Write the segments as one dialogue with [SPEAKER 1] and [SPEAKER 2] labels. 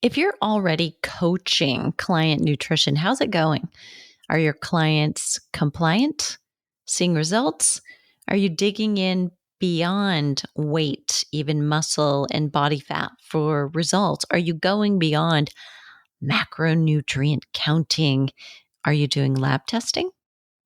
[SPEAKER 1] If you're already coaching client nutrition, how's it going? Are your clients compliant, seeing results? Are you digging in beyond weight, even muscle and body fat for results? Are you going beyond macronutrient counting? Are you doing lab testing?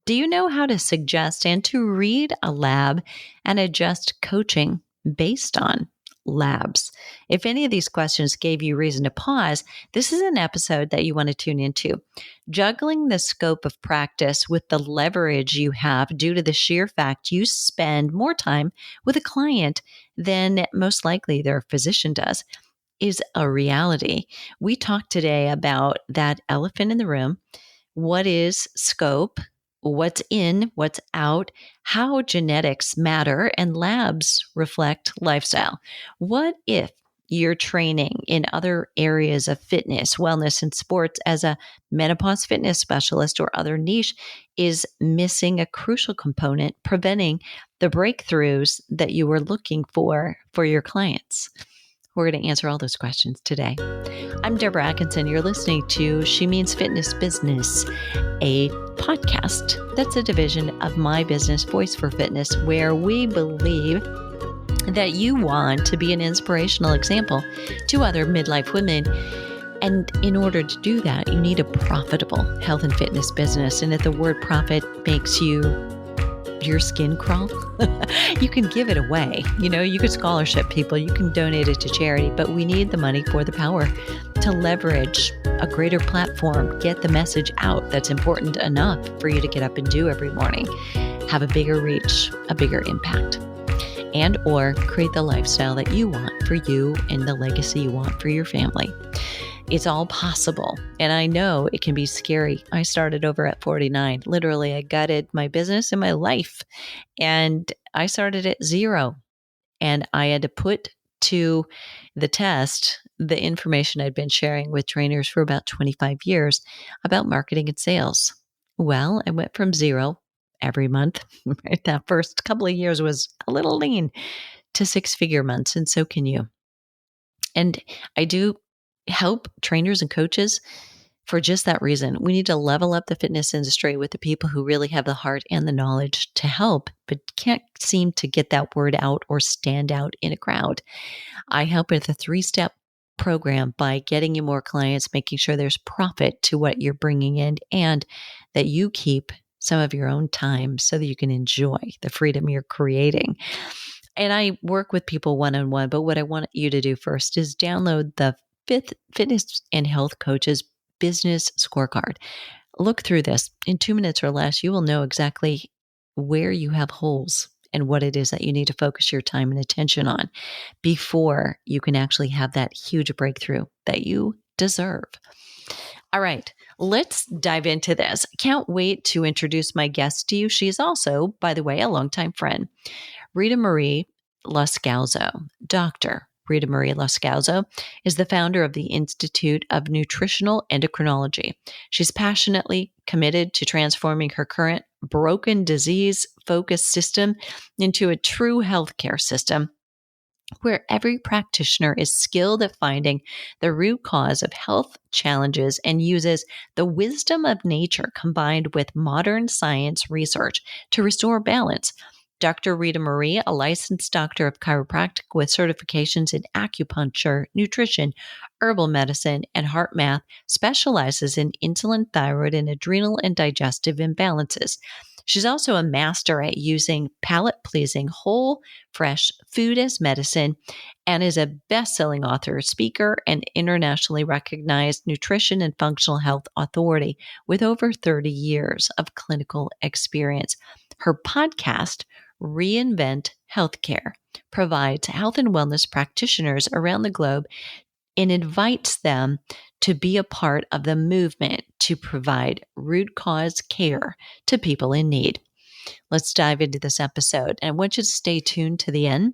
[SPEAKER 1] Do you know how to suggest and to read a lab and adjust coaching based on labs? If any of these questions gave you reason to pause, this is an episode that you want to tune into. Juggling the scope of practice with the leverage you have due to the sheer fact you spend more time with a client than most likely their physician does is a reality. We talked today about that elephant in the room. What is scope? What's in, what's out, how genetics matter, and labs reflect lifestyle. What if you're training in other areas of fitness, wellness, and sports as a menopause fitness specialist or other niche is missing a crucial component, preventing the breakthroughs that you were looking for your clients? We're going to answer all those questions today. I'm Deborah Atkinson. You're listening to She Means Fitness Business, a podcast that's a division of my business, Voice for Fitness, where we believe that you want to be an inspirational example to other midlife women. And in order to do that, you need a profitable health and fitness business. And if the word profit makes your skin crawl, you can give it away. You could scholarship people, you can donate it to charity, but we need the money for the power to leverage a greater platform, get the message out that's important enough for you to get up and do every morning, have a bigger reach, a bigger impact, and or create the lifestyle that you want for you and the legacy you want for your family. It's all possible. And I know it can be scary. I started over at 49. Literally, I gutted my business and my life. And I started at zero. And I had to put to the test the information I'd been sharing with trainers for about 25 years about marketing and sales. Well, I went from zero every month. Right? That first couple of years was a little lean to 6-figure months. And so can you. And I do help trainers and coaches for just that reason. We need to level up the fitness industry with the people who really have the heart and the knowledge to help, but can't seem to get that word out or stand out in a crowd. I help with a 3-step program by getting you more clients, making sure there's profit to what you're bringing in, and that you keep some of your own time so that you can enjoy the freedom you're creating. And I work with people one-on-one, but what I want you to do first is download the Fitness and Health Coaches Business Scorecard. Look through this. In 2 minutes or less, you will know exactly where you have holes and what it is that you need to focus your time and attention on before you can actually have that huge breakthrough that you deserve. All right, let's dive into this. Can't wait to introduce my guest to you. She's also, by the way, a longtime friend, Rita Marie Loscalzo. Dr. Rita Marie Loscalzo is the founder of the Institute of Nutritional Endocrinology. She's passionately committed to transforming her current broken disease-focused system into a true healthcare system where every practitioner is skilled at finding the root cause of health challenges and uses the wisdom of nature combined with modern science research to restore balance. Dr. Rita Marie, a licensed doctor of chiropractic with certifications in acupuncture, nutrition, herbal medicine, and heart math, specializes in insulin, thyroid, and adrenal and digestive imbalances. She's also a master at using palate-pleasing, whole, fresh food as medicine and is a best-selling author, speaker, and internationally recognized nutrition and functional health authority with over 30 years of clinical experience. Her podcast, Reinvent Healthcare, provides health and wellness practitioners around the globe and invites them to be a part of the movement to provide root cause care to people in need. Let's dive into this episode. And I want you to stay tuned to the end,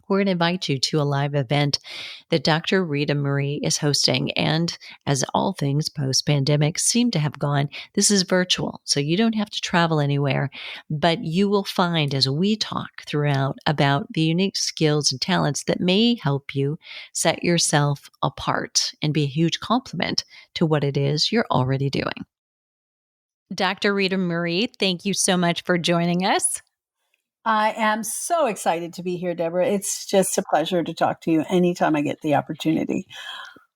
[SPEAKER 1] we're going to invite you to a live event that Dr. Rita Marie is hosting. And as all things post pandemic seem to have gone, this is virtual. So you don't have to travel anywhere, but you will find as we talk throughout about the unique skills and talents that may help you set yourself apart and be a huge compliment to what it is you're already doing. Dr. Rita Marie, thank you so much for joining us.
[SPEAKER 2] I am so excited to be here, Deborah. It's just a pleasure to talk to you anytime I get the opportunity.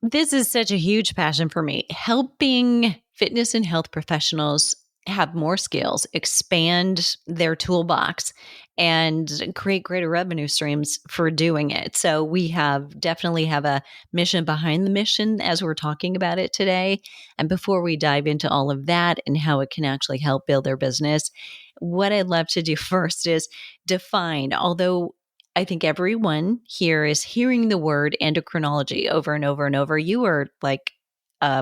[SPEAKER 1] This is such a huge passion for me, helping fitness and health professionals have more skills, expand their toolbox, and create greater revenue streams for doing it. So we definitely have a mission behind the mission as we're talking about it today. And before we dive into all of that and how it can actually help build their business, what I'd love to do first is define, although I think everyone here is hearing the word endocrinology over and over and over. You were like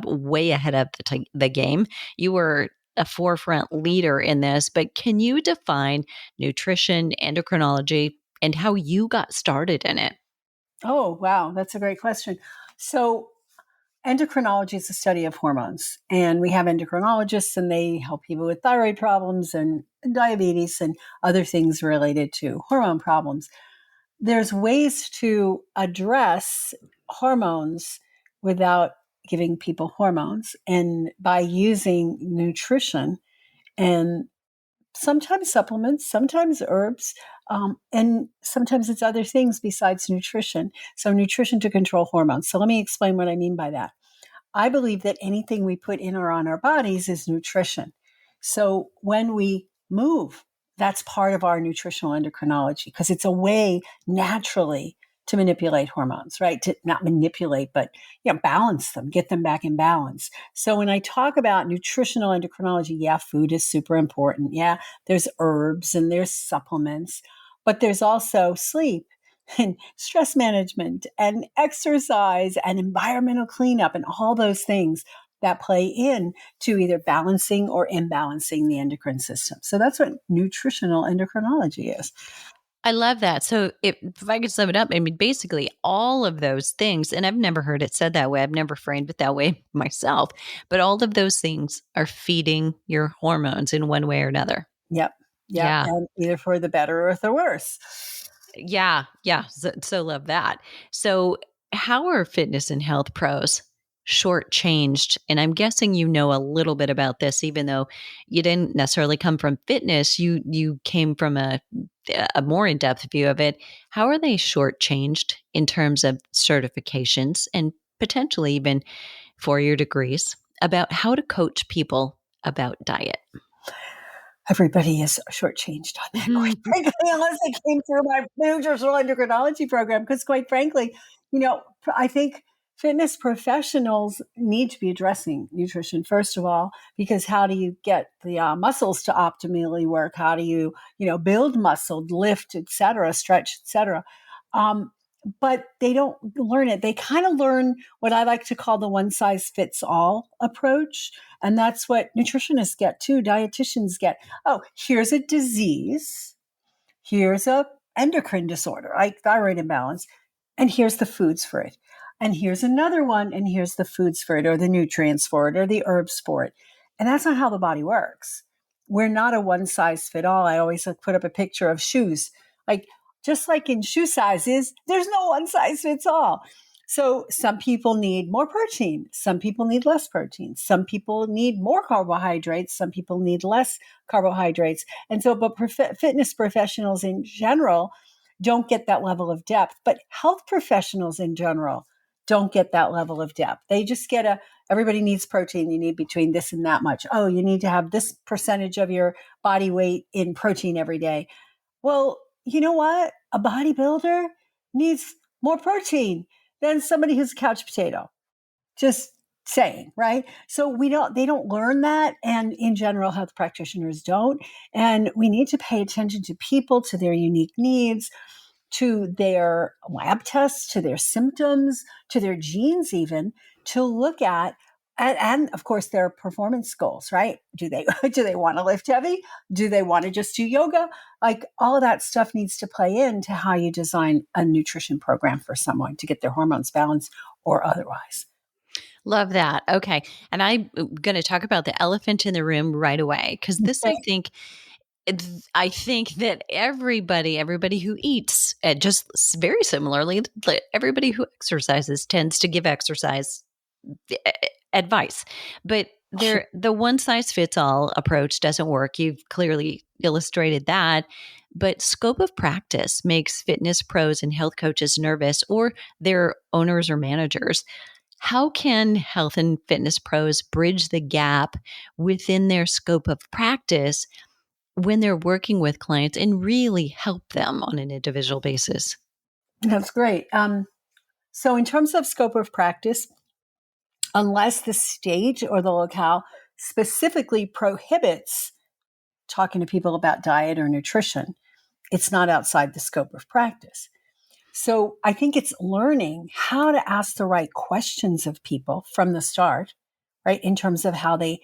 [SPEAKER 1] way ahead of the game. You were a forefront leader in this, but can you define nutrition, endocrinology, and how you got started in it?
[SPEAKER 2] Oh, wow. That's a great question. So, endocrinology is the study of hormones, and we have endocrinologists, and they help people with thyroid problems and diabetes and other things related to hormone problems. There's ways to address hormones without giving people hormones, and by using nutrition and sometimes supplements, sometimes herbs, and sometimes it's other things besides nutrition. So, nutrition to control hormones. So, let me explain what I mean by that. I believe that anything we put in or on our bodies is nutrition. So when we move, that's part of our nutritional endocrinology because it's a way naturally to manipulate hormones, right? To not manipulate, but balance them, get them back in balance. So when I talk about nutritional endocrinology, yeah, food is super important. Yeah, there's herbs and there's supplements, but there's also sleep and stress management and exercise and environmental cleanup and all those things that play in to either balancing or imbalancing the endocrine system. So that's what nutritional endocrinology is.
[SPEAKER 1] I love that. So if I could sum it up, I mean, basically all of those things, and I've never heard it said that way. I've never framed it that way myself, but all of those things are feeding your hormones in one way or another.
[SPEAKER 2] Yep. Yep.
[SPEAKER 1] Yeah.
[SPEAKER 2] And either for the better or the worse.
[SPEAKER 1] Yeah. Yeah. So love that. So how are fitness and health pros shortchanged? And I'm guessing you know a little bit about this, even though you didn't necessarily come from fitness. You came from a more in-depth view of it. How are they shortchanged in terms of certifications and potentially even 4-year degrees about how to coach people about diet?
[SPEAKER 2] Everybody is shortchanged on that, quite frankly, unless they came through my nutritional endocrinology program. Because, quite frankly, I think fitness professionals need to be addressing nutrition, first of all, because how do you get the muscles to optimally work? How do you, build muscle, lift, et cetera, stretch, et cetera? But they don't learn it. They kind of learn what I like to call the one size fits all approach. And that's what nutritionists get too, dietitians get. Oh, here's a disease. Here's a endocrine disorder, like thyroid imbalance. And here's the foods for it. And here's another one. And here's the foods for it, or the nutrients for it, or the herbs for it. And that's not how the body works. We're not a one size fit all. I always put up a picture of shoes. Like, just like in shoe sizes, there's no one size fits all. So some people need more protein. Some people need less protein. Some people need more carbohydrates. Some people need less carbohydrates. And so, but fitness professionals in general don't get that level of depth. But health professionals in general don't get that level of depth. They just get everybody needs protein. You need between this and that much. Oh, you need to have this percentage of your body weight in protein every day. Well, you know what? A bodybuilder needs more protein than somebody who's a couch potato. Just saying, right? So they don't learn that. And in general, health practitioners don't. And we need to pay attention to people, to their unique needs, to their lab tests, to their symptoms, to their genes, even to look at and of course their performance goals, right? Do they do they want to lift heavy? Do they want to just do yoga? Like all of that stuff needs to play into how you design a nutrition program for someone to get their hormones balanced or otherwise.
[SPEAKER 1] Love that. Okay. And I'm going to talk about the elephant in the room right away because this,
[SPEAKER 2] Okay.
[SPEAKER 1] I think that everybody who eats, just very similarly, everybody who exercises tends to give exercise advice, but the one size fits all approach doesn't work. You've clearly illustrated that. But scope of practice makes fitness pros and health coaches nervous, or their owners or managers. How can health and fitness pros bridge the gap within their scope of practice when they're working with clients and really help them on an individual basis?
[SPEAKER 2] That's great. So in terms of scope of practice, unless the stage or the locale specifically prohibits talking to people about diet or nutrition, it's not outside the scope of practice. So I think it's learning how to ask the right questions of people from the start, right? In terms of how they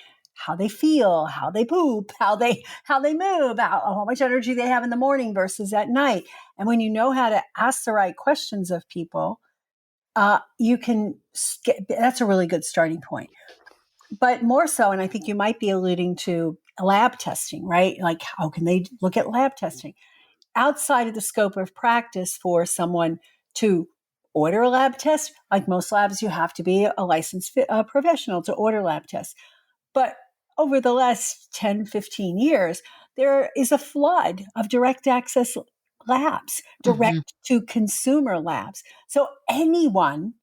[SPEAKER 2] feel, how they poop, how they move, how much energy they have in the morning versus at night. And when you know how to ask the right questions of people, you can that's a really good starting point. But more so, and I think you might be alluding to lab testing, right? Like how can they look at lab testing? Outside of the scope of practice for someone to order a lab test, like most labs, you have to be a licensed professional to order lab tests. But over the last 10, 15 years, there is a flood of direct access labs,
[SPEAKER 1] Mhm.
[SPEAKER 2] direct to consumer labs. So anyone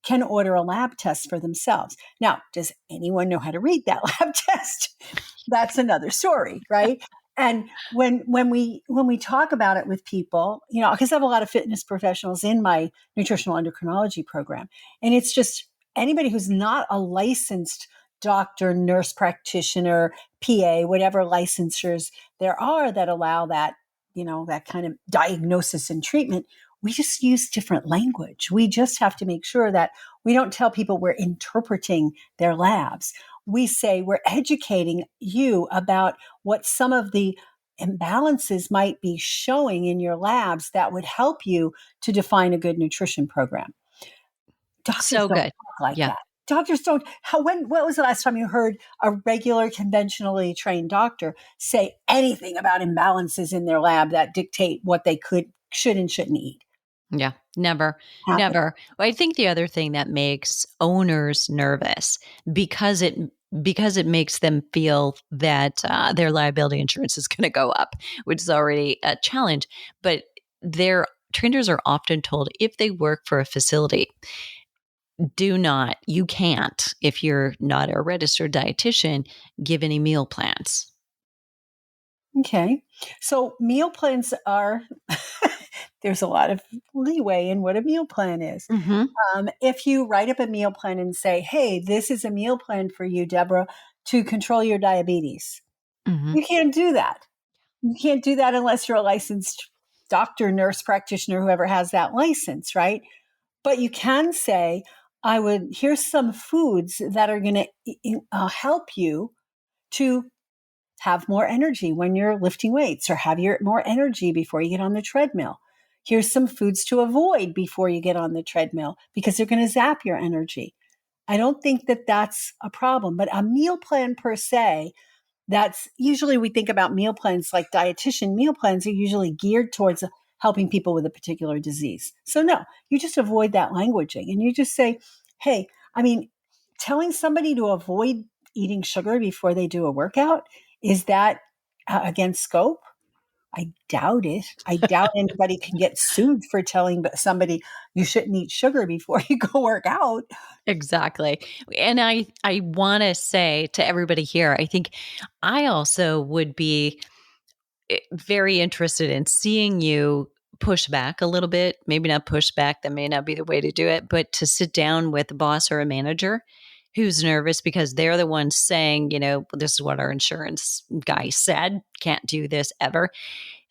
[SPEAKER 2] can order a lab test for themselves. Now, does anyone know how to read that lab test? That's another story, right? And when we talk about it with people, because I have a lot of fitness professionals in my nutritional endocrinology program, and it's just anybody who's not a licensed doctor, nurse practitioner, PA, whatever licensures there are that allow that, that kind of diagnosis and treatment. We just use different language. We just have to make sure that we don't tell people we're interpreting their labs. We say we're educating you about what some of the imbalances might be showing in your labs that would help you to define a good nutrition program. Doctors
[SPEAKER 1] So
[SPEAKER 2] don't
[SPEAKER 1] good.
[SPEAKER 2] talk like
[SPEAKER 1] Yeah.
[SPEAKER 2] that. Doctors don't. What was the last time you heard a regular, conventionally trained doctor say anything about imbalances in their lab that dictate what they should, and shouldn't eat?
[SPEAKER 1] Yeah. Never,
[SPEAKER 2] Happen.
[SPEAKER 1] never. Well, I think the other thing that makes owners nervous because it because it makes them feel that their liability insurance is going to go up, which is already a challenge. But their trainers are often told if they work for a facility, you can't, if you're not a registered dietitian, give any meal plans.
[SPEAKER 2] Okay. So meal plans are, there's a lot of leeway in what a meal plan is.
[SPEAKER 1] Hmm.
[SPEAKER 2] If you write up a meal plan and say, hey, this is a meal plan for you, Deborah, to control your diabetes,
[SPEAKER 1] Hmm.
[SPEAKER 2] you can't do that. You can't do that unless you're a licensed doctor, nurse practitioner, whoever has that license, right? But you can say, here's some foods that are going to help you to have more energy when you're lifting weights or have your more energy before you get on the treadmill. Here's some foods to avoid before you get on the treadmill because they're going to zap your energy. I don't think that that's a problem, but a meal plan per se, that's usually we think about meal plans like dietitian meal plans are usually geared towards helping people with a particular disease. So no, you just avoid that languaging and you just say, hey, I mean, telling somebody to avoid eating sugar before they do a workout, is that against scope? I doubt it. I doubt anybody can get sued for telling somebody you shouldn't eat sugar before you go work out.
[SPEAKER 1] Exactly. And I want to say to everybody here, I think I also would be very interested in seeing you push back a little bit, maybe not push back, that may not be the way to do it, but to sit down with a boss or a manager who's nervous because they're the ones saying, this is what our insurance guy said, can't do this ever.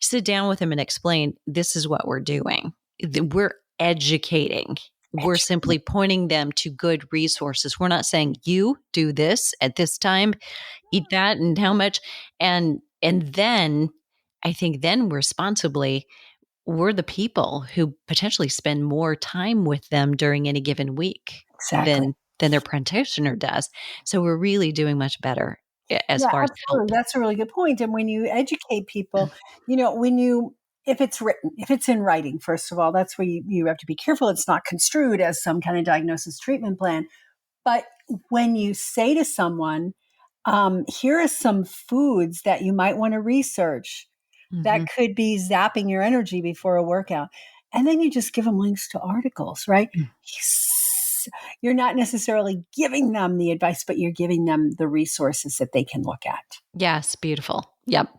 [SPEAKER 1] Sit down with them and explain this is what we're doing. We're educating we're simply pointing them to good resources. We're not saying you do this at this time, eat that, and how much. And then I think then responsibly, we're the people who potentially spend more time with them during any given week
[SPEAKER 2] Exactly.
[SPEAKER 1] than their practitioner does. So we're really doing much better as
[SPEAKER 2] Yeah,
[SPEAKER 1] far as help.
[SPEAKER 2] absolutely. That's a really good point. And when you educate people, when you, if it's written, if it's in writing, first of all, that's where you have to be careful. It's not construed as some kind of diagnosis treatment plan. But when you say to someone, here are some foods that you might want to research that
[SPEAKER 1] Mhm.
[SPEAKER 2] could be zapping your energy before a workout. And then you just give them links to articles, right? Yes. You're not necessarily giving them the advice, but you're giving them the resources that they can look at.
[SPEAKER 1] Yes, beautiful. Yep.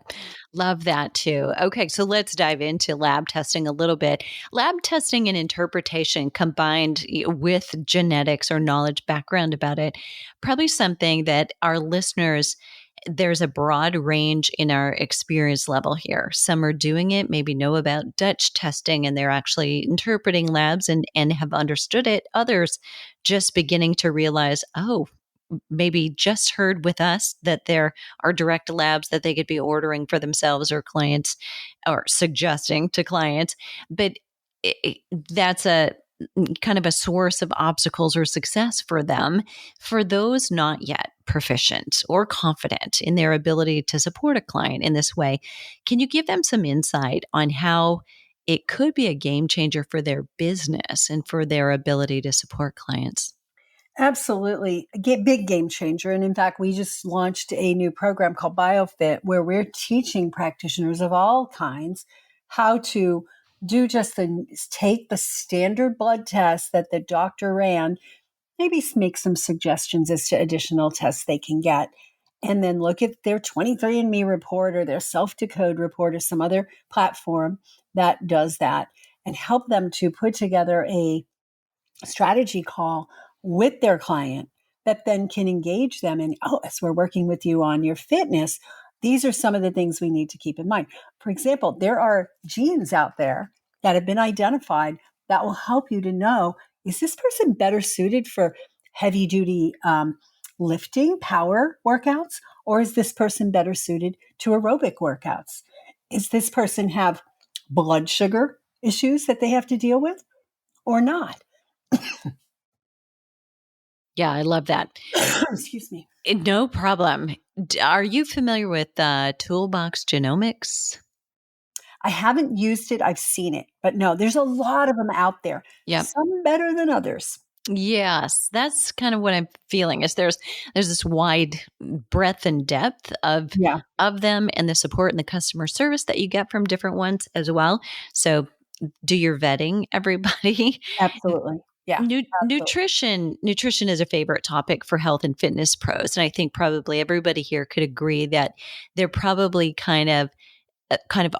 [SPEAKER 1] Love that too. Okay, so let's dive into lab testing a little bit. Lab testing and interpretation combined with genetics or knowledge background about it, probably something that our listeners, there's a broad range in our experience level here. Some are doing it, maybe know about Dutch testing and they're actually interpreting labs and have understood it. Others just beginning to realize, oh, maybe just heard with us that there are direct labs that they could be ordering for themselves or clients or suggesting to clients. But that's a kind of a source of obstacles or success for them. For those not yet proficient or confident in their ability to support a client in this way, can you give them some insight on how it could be a game changer for their business and for their ability to support clients?
[SPEAKER 2] Absolutely. Big game changer. And in fact, we just launched a new program called BioFit where we're teaching practitioners of all kinds how to do just take the standard blood test that the doctor ran, maybe make some suggestions as to additional tests they can get, and then look at their 23andMe report or their Self-Decode report or some other platform that does that and help them to put together a strategy call with their client that then can engage them in, oh, as we're working with you on your fitness, these are some of the things we need to keep in mind. For example, there are genes out there that have been identified that will help you to know, is this person better suited for heavy duty lifting, power workouts, or is this person better suited to aerobic workouts? Is this person have blood sugar issues that they have to deal with or not?
[SPEAKER 1] Yeah, I love that.
[SPEAKER 2] Excuse me.
[SPEAKER 1] No problem. Are you familiar with Toolbox Genomics?
[SPEAKER 2] I haven't used it. I've seen it, but no, there's a lot of them out there.
[SPEAKER 1] Yep.
[SPEAKER 2] Some better than others.
[SPEAKER 1] Yes, that's kind of what I'm feeling. Is there's this wide breadth and depth
[SPEAKER 2] Yeah,
[SPEAKER 1] of them, and the support and the customer service that you get from different ones as well. So do your vetting, everybody.
[SPEAKER 2] absolutely. Yeah, absolutely.
[SPEAKER 1] Nutrition is a favorite topic for health and fitness pros, and I think probably everybody here could agree that they're probably kind of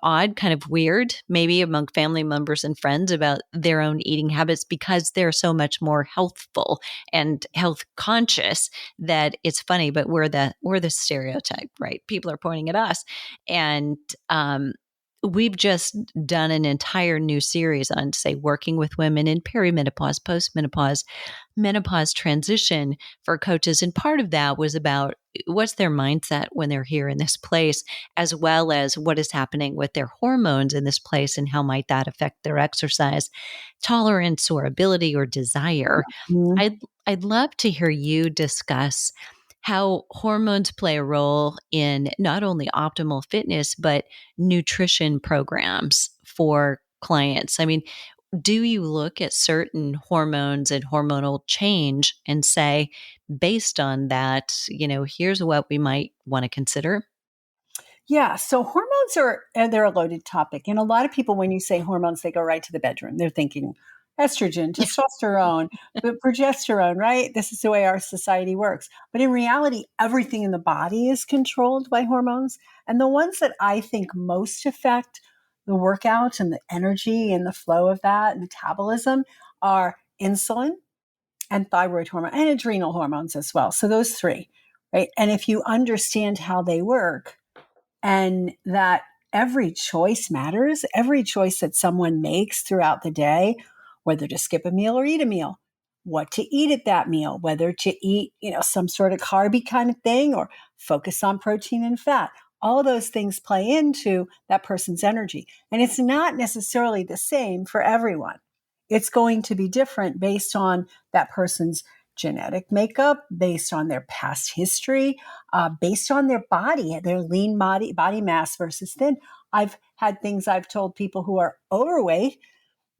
[SPEAKER 1] odd, kind of weird, maybe among family members and friends about their own eating habits because they're so much more healthful and health conscious that it's funny, but we're the stereotype, right? People are pointing at us. And we've just done an entire new series on, say, working with women in perimenopause, postmenopause, menopause transition for coaches. And part of that was about what's their mindset when they're here in this place, as well as what is happening with their hormones in this place and how might that affect their exercise tolerance or ability or desire.
[SPEAKER 2] Mhm.
[SPEAKER 1] I'd love to hear you discuss how hormones play a role in not only optimal fitness, but nutrition programs for clients. I mean, do you look at certain hormones and hormonal change and say, based on that, here's what we might want to consider?
[SPEAKER 2] Yeah, so hormones they're a loaded topic. And a lot of people, when you say hormones, they go right to the bedroom. They're thinking estrogen, testosterone, but progesterone, right? This is the way our society works. But in reality, everything in the body is controlled by hormones. And the ones that I think most affect the workout and the energy and the flow of that, metabolism, are insulin and thyroid hormone and adrenal hormones as well. So those three, right? And if you understand how they work, and that every choice matters, every choice that someone makes throughout the day whether to skip a meal or eat a meal, what to eat at that meal, whether to eat, some sort of carby kind of thing or focus on protein and fat. All those things play into that person's energy. And it's not necessarily the same for everyone. It's going to be different based on that person's genetic makeup, based on their past history, based on their body, their lean body mass versus thin. I've had things I've told people who are overweight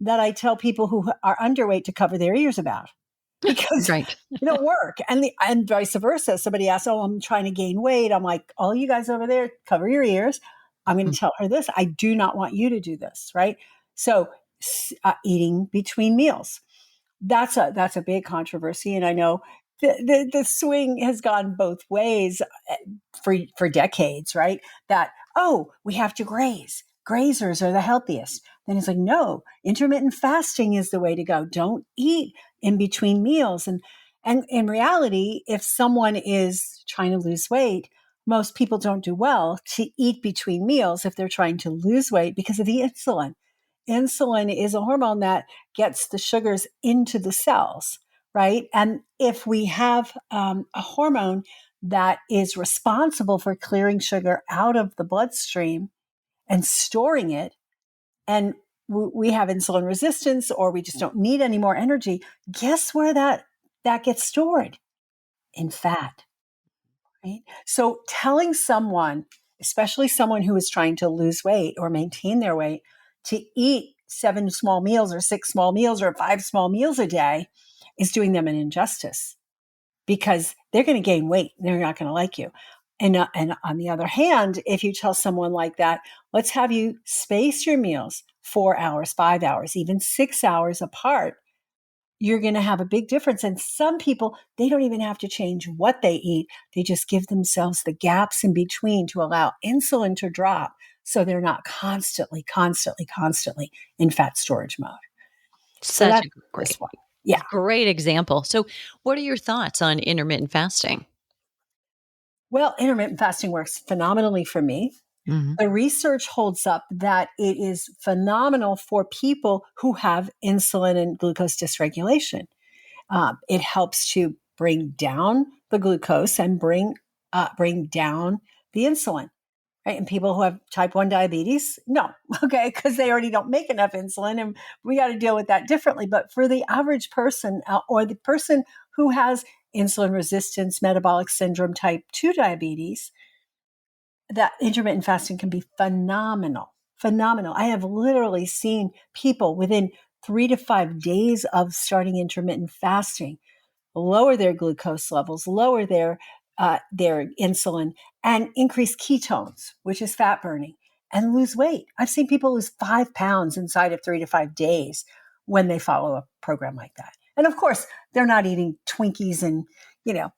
[SPEAKER 2] that I tell people who are underweight to cover their ears about because
[SPEAKER 1] Right.
[SPEAKER 2] it don't work. And vice versa. Somebody asks, "Oh, I'm trying to gain weight." I'm like, "All you guys over there, cover your ears." I'm going to tell her this. I do not want you to do this. Right. So eating between meals. That's a big controversy. And I know the swing has gone both ways for decades, right? That, oh, we have to graze. Grazers are the healthiest. Then it's like, no, intermittent fasting is the way to go. Don't eat in between meals. And in reality, if someone is trying to lose weight, most people don't do well to eat between meals if they're trying to lose weight because of the insulin. Insulin is a hormone that gets the sugars into the cells, right? And if we have a hormone that is responsible for clearing sugar out of the bloodstream and storing it, and we have insulin resistance or we just don't need any more energy, guess where that gets stored? In fat. Right? So telling someone, especially someone who is trying to lose weight or maintain their weight, to eat 7 small meals or 6 small meals or 5 small meals a day is doing them an injustice because they're going to gain weight. They're not going to like you. And on the other hand, if you tell someone like that, let's have you space your meals 4 hours, 5 hours, even 6 hours apart, you're going to have a big difference. And some people, they don't even have to change what they eat. They just give themselves the gaps in between to allow insulin to drop so they're not constantly in fat storage mode. So
[SPEAKER 1] Such
[SPEAKER 2] that's
[SPEAKER 1] a
[SPEAKER 2] this one. Yeah.
[SPEAKER 1] great example. So, what are your thoughts on intermittent fasting?
[SPEAKER 2] Well, intermittent fasting works phenomenally for me.
[SPEAKER 1] Hmm.
[SPEAKER 2] The research holds up that it is phenomenal for people who have insulin and glucose dysregulation. It helps to bring down the glucose and bring down the insulin. Right? And people who have type 1 diabetes, no, okay, because they already don't make enough insulin and we got to deal with that differently. But for the average person or the person who has insulin resistance, metabolic syndrome, type 2 diabetes, that intermittent fasting can be phenomenal. Phenomenal. I have literally seen people within 3 to 5 days of starting intermittent fasting lower their glucose levels, lower their insulin, and increase ketones, which is fat burning, and lose weight. I've seen people lose 5 pounds inside of 3 to 5 days when they follow a program like that. And of course, they're not eating Twinkies and you know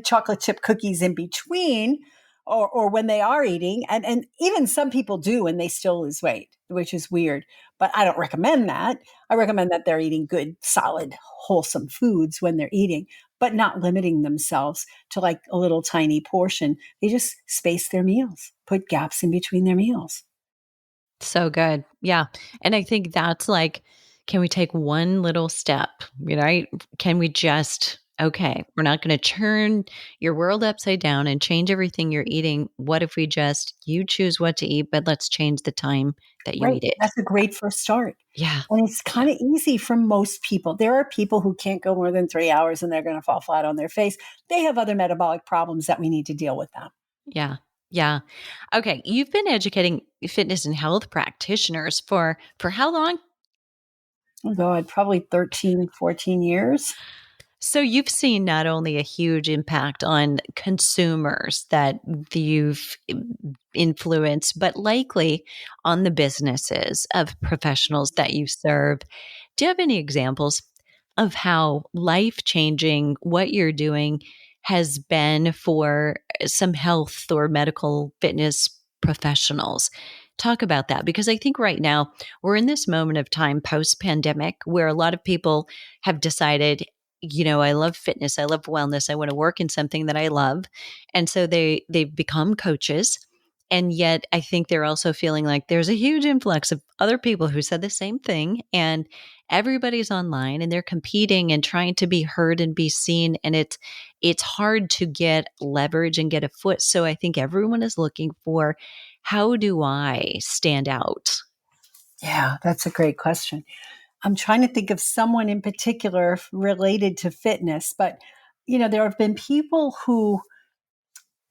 [SPEAKER 2] chocolate chip cookies in between. Or when they are eating, and even some people do and they still lose weight, which is weird. But I don't recommend that. I recommend that they're eating good, solid, wholesome foods when they're eating, but not limiting themselves to like a little tiny portion. They just space their meals, put gaps in between their meals.
[SPEAKER 1] So good. Yeah. And I think that's like, can we take one little step, right? Can we just, okay, we're not going to turn your world upside down and change everything you're eating. What if we just, you choose what to eat, but let's change the time that you
[SPEAKER 2] Right.
[SPEAKER 1] eat it?
[SPEAKER 2] That's a great first start.
[SPEAKER 1] Yeah.
[SPEAKER 2] And it's kind of easy for most people. There are people who can't go more than 3 hours and they're going to fall flat on their face. They have other metabolic problems that we need to deal with them.
[SPEAKER 1] Yeah. Yeah. Okay. You've been educating fitness and health practitioners for how long?
[SPEAKER 2] Oh God, probably 13, 14 years.
[SPEAKER 1] So you've seen not only a huge impact on consumers that you've influenced, but likely on the businesses of professionals that you serve. Do you have any examples of how life changing what you're doing has been for some health or medical fitness professionals? Talk about that because I think right now we're in this moment of time post pandemic where a lot of people have decided, I love fitness, I love wellness, I want to work in something that I love. And so they've become coaches And yet I think they're also feeling like there's a huge influx of other people who said the same thing, and everybody's online and they're competing and trying to be heard and be seen, and it's hard to get leverage and get a foot. So I think everyone is looking for, how do I stand out?
[SPEAKER 2] Yeah, that's a great question. I'm trying to think of someone in particular related to fitness, but there have been people who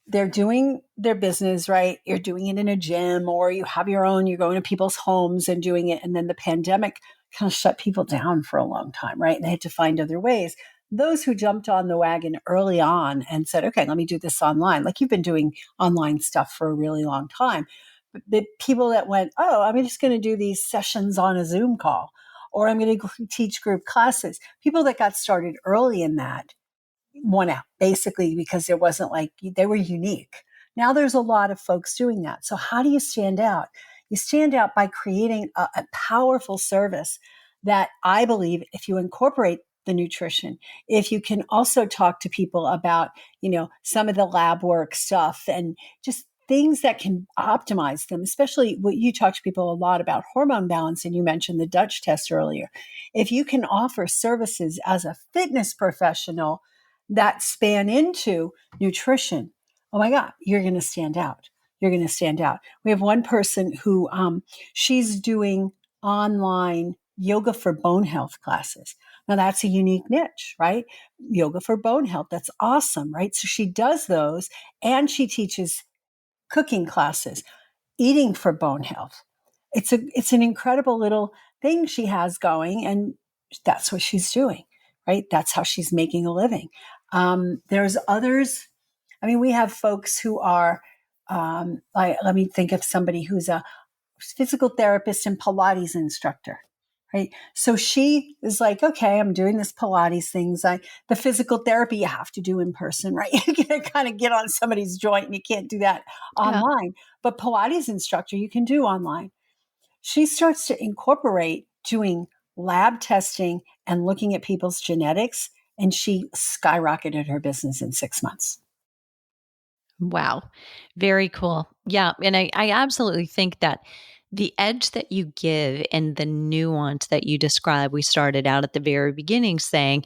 [SPEAKER 2] they're doing their business, right? You're doing it in a gym or you have your own, you're going to people's homes and doing it. And then the pandemic kind of shut people down for a long time, right? And they had to find other ways. Those who jumped on the wagon early on and said, okay, let me do this online, like you've been doing online stuff for a really long time. But the people that went, oh, I'm just going to do these sessions on a Zoom call, or I'm going to teach group classes. People that got started early in that won out basically because there wasn't like they were unique. Now there's a lot of folks doing that. So how do you stand out? You stand out by creating a powerful service that I believe if you incorporate the nutrition, if you can also talk to people about, some of the lab work stuff and just things that can optimize them, especially what you talk to people a lot about hormone balance. And you mentioned the Dutch test earlier. If you can offer services as a fitness professional that span into nutrition, oh my God, you're going to stand out. You're going to stand out. We have one person who she's doing online yoga for bone health classes. Now that's a unique niche, right? Yoga for bone health. That's awesome, right? So she does those and she teaches cooking classes, eating for bone health. It's an incredible little thing she has going, and that's what she's doing, right? That's how she's making a living. There's others. I mean, we have folks who are. Let me think of somebody who's a physical therapist and Pilates instructor, right? So she is like, okay, I'm doing this Pilates things. The physical therapy you have to do in person, right? You can kind of get on somebody's joint and you can't do that
[SPEAKER 1] Yeah.
[SPEAKER 2] online. But Pilates instructor, you can do online. She starts to incorporate doing lab testing and looking at people's genetics, and she skyrocketed her business in 6 months.
[SPEAKER 1] Wow. Very cool. Yeah. And I absolutely think that the edge that you give and the nuance that you describe, we started out at the very beginning saying,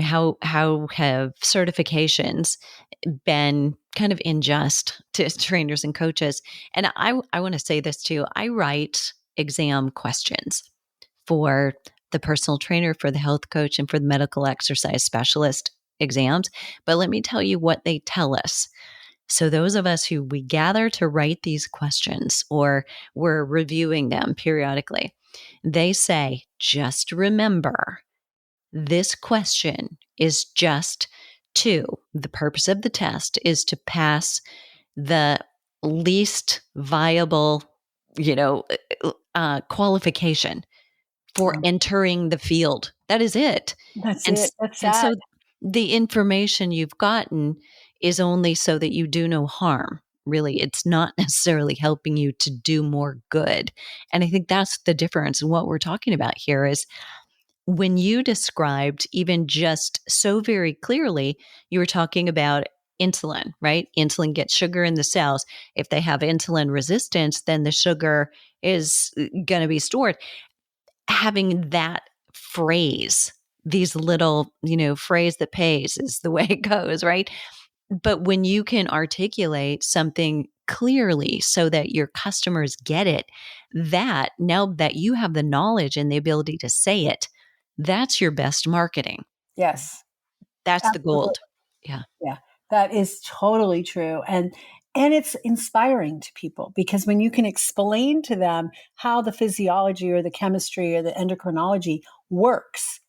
[SPEAKER 1] how have certifications been kind of unjust to trainers and coaches? And I want to say this too. I write exam questions for the personal trainer, for the health coach, and for the medical exercise specialist exams. But let me tell you what they tell us. So those of us who we gather to write these questions or we're reviewing them periodically, they say, just remember, this question is just the purpose of the test is to pass the least viable, qualification for
[SPEAKER 2] Yeah,
[SPEAKER 1] entering the field. That is it.
[SPEAKER 2] that's
[SPEAKER 1] And
[SPEAKER 2] it. That's
[SPEAKER 1] and
[SPEAKER 2] sad.
[SPEAKER 1] so the information you've gotten is only so that you do no harm. Really, it's not necessarily helping you to do more good. And I think that's the difference. And what we're talking about here is when you described even just so very clearly, you were talking about insulin, right? Insulin gets sugar in the cells. If they have insulin resistance, then the sugar is going to be stored. Having that phrase, these little, phrase that pays is the way it goes, right? But when you can articulate something clearly so that your customers get it, that now that you have the knowledge and the ability to say it, that's your best marketing.
[SPEAKER 2] Yes,
[SPEAKER 1] That's the
[SPEAKER 2] absolutely.
[SPEAKER 1] gold. Yeah.
[SPEAKER 2] Yeah, that is totally true. And it's inspiring to people because when you can explain to them how the physiology or the chemistry or the endocrinology works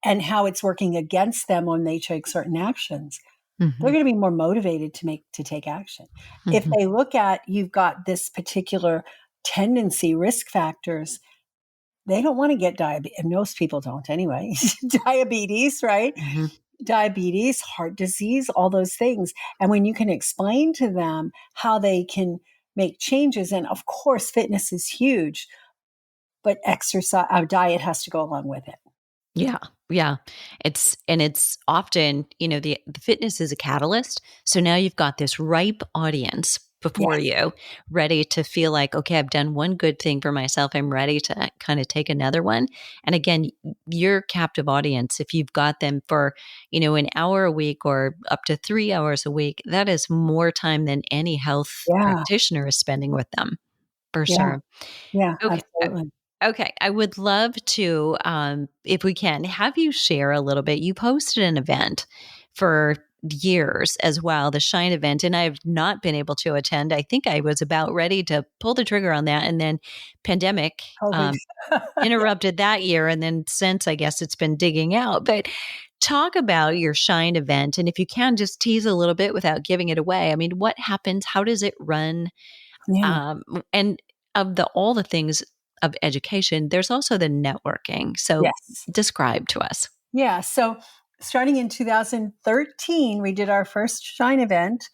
[SPEAKER 2] and how it's working against them when they take certain actions, they're
[SPEAKER 1] Hmm.
[SPEAKER 2] going to be more motivated to take action. If
[SPEAKER 1] Hmm.
[SPEAKER 2] they look at you've got this particular tendency, risk factors, they don't want to get diabetes. Most people don't anyway. Diabetes, right?
[SPEAKER 1] Hmm.
[SPEAKER 2] Diabetes, heart disease, all those things. And when you can explain to them how they can make changes, and of course, fitness is huge, but exercise, our diet has to go along with it.
[SPEAKER 1] Yeah. Yeah. It's often, the fitness is a catalyst. So now you've got this ripe audience before
[SPEAKER 2] Yes.
[SPEAKER 1] you, ready to feel like, okay, I've done one good thing for myself. I'm ready to kind of take another one. And again, your captive audience, if you've got them for, an hour a week or up to 3 hours a week, that is more time than any health
[SPEAKER 2] Yeah.
[SPEAKER 1] practitioner is spending with them, for
[SPEAKER 2] Yeah.
[SPEAKER 1] sure.
[SPEAKER 2] Yeah.
[SPEAKER 1] Okay.
[SPEAKER 2] Absolutely.
[SPEAKER 1] Okay. I would love to, if we can, have you share a little bit. You posted an event for years as well, the Shine event, and I've not been able to attend. I think I was about ready to pull the trigger on that. And then pandemic
[SPEAKER 2] COVID. Yeah.
[SPEAKER 1] interrupted that year. And then since, I guess it's been digging out. But talk about your Shine event. And if you can, just tease a little bit without giving it away. I mean, what happens? How does it run?
[SPEAKER 2] Yeah.
[SPEAKER 1] And of all the things of education, there's also the networking. So
[SPEAKER 2] Yes.
[SPEAKER 1] describe to us.
[SPEAKER 2] Yeah. So starting in 2013, we did our first Shine event,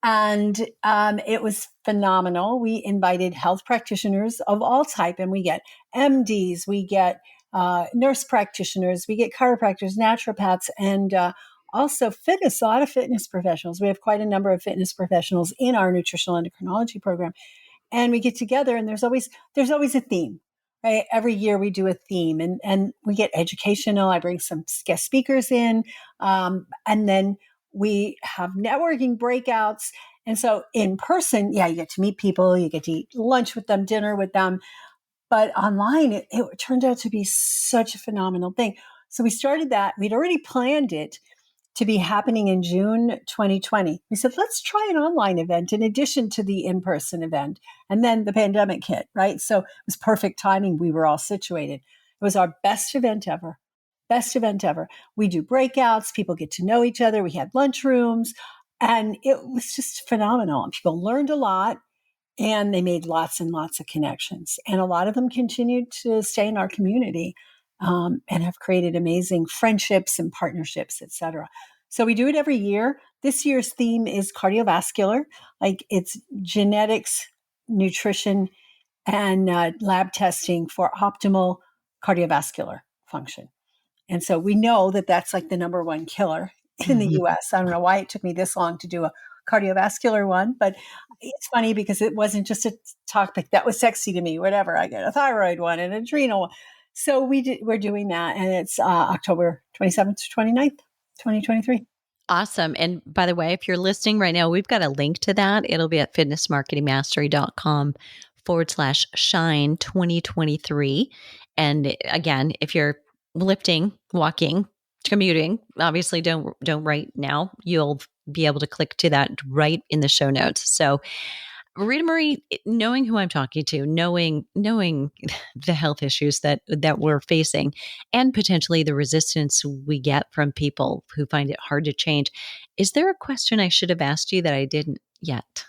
[SPEAKER 2] and it was phenomenal. We invited health practitioners of all type, and we get MDs, we get nurse practitioners, we get chiropractors, naturopaths, and also fitness. A lot of fitness professionals. We have quite a number of fitness professionals in our nutritional endocrinology program, and we get together, and there's always a theme. Right? Every year we do a theme, and we get educational. I bring some guest speakers in, and then we have networking breakouts. And so in person, yeah, you get to meet people, you get to eat lunch with them, dinner with them. But online, it turned out to be such a phenomenal thing. So we started that. We'd already planned it to be happening in June 2020. We said, let's try an online event in addition to the in person event. And then the pandemic hit, right? So it was perfect timing. We were all situated. It was our best event ever. Best event ever. We do breakouts, people get to know each other. We had lunch rooms, and it was just phenomenal. And people learned a lot, and they made lots and lots of connections. And a lot of them continued to stay in our community, and have created amazing friendships and partnerships, et cetera. So we do it every year. This year's theme is cardiovascular, like it's genetics, nutrition, and lab testing for optimal cardiovascular function. And so we know that that's like the number one killer in the
[SPEAKER 1] Mhm.
[SPEAKER 2] US. I don't know why it took me this long to do a cardiovascular one, but it's funny because it wasn't just a topic that was sexy to me, whatever. I got a thyroid one and an adrenal one. So we're doing that, and it's October 27th to 29th, 2023.
[SPEAKER 1] Awesome. And by the way, if you're listening right now, we've got a link to that. It'll be at fitnessmarketingmastery.com/shine 2023. And again, if you're lifting, walking, commuting, obviously don't right now. You'll be able to click to that right in the show notes. So Rita Marie, knowing who I'm talking to, knowing the health issues that we're facing, and potentially the resistance we get from people who find it hard to change, is there a question I should have asked you that I didn't yet?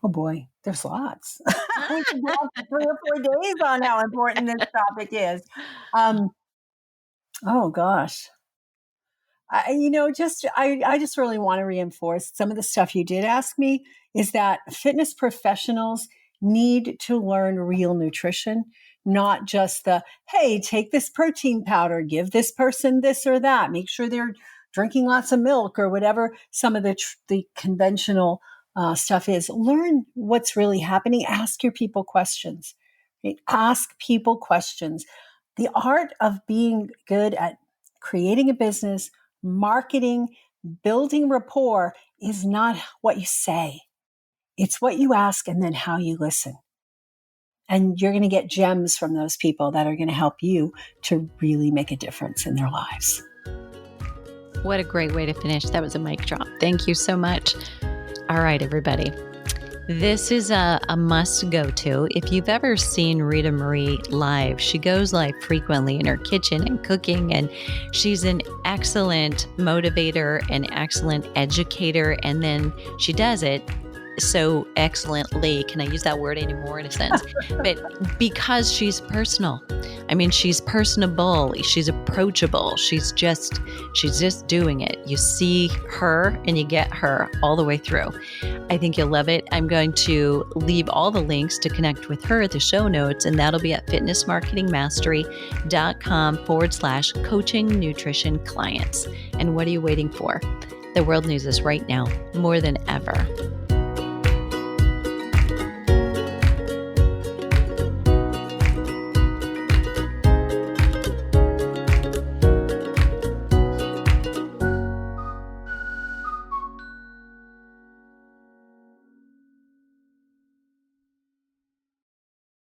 [SPEAKER 2] Oh boy, there's lots. We could go on for 3 or 4 days on how important this topic is. Um, oh gosh. I just really want to reinforce some of the stuff you did ask me is that fitness professionals need to learn real nutrition, not just the, hey, take this protein powder, give this person this or that, make sure they're drinking lots of milk or whatever some of the conventional stuff is. Learn what's really happening. Ask your people questions. Right? Ask people questions. The art of being good at creating a business, marketing, building rapport is not what you say. It's what you ask and then how you listen. And you're going to get gems from those people that are going to help you to really make a difference in their lives.
[SPEAKER 1] What a great way to finish. That was a mic drop. Thank you so much. All right, everybody. This is a must go to. If you've ever seen Rita Marie live, she goes live frequently in her kitchen and cooking, and she's an excellent motivator, an excellent educator, and then she does it so excellently. Can I use that word anymore in a sense? But because she's personal. I mean, she's personable, she's approachable, she's just doing it. You see her and you get her all the way through. I think you'll love it. I'm going to leave all the links to connect with her at the show notes, and that'll be at fitnessmarketingmastery.com/coaching nutrition clients. And what are you waiting for? The world needs us right now more than ever.